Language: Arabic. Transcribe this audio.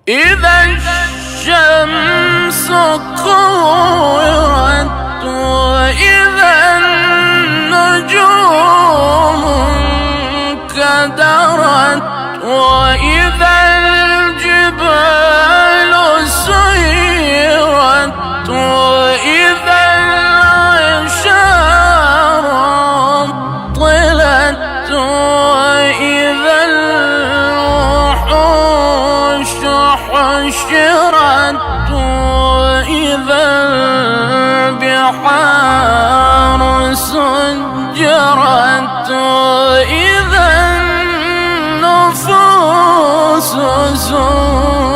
إذا الشمس كورت وإذا النجوم انكدرت وإذا الجبال سيرت وإذا العشار طلت وإذا الوحوش حشرت وإذا البحار سجرت وإذا النفوس زوجت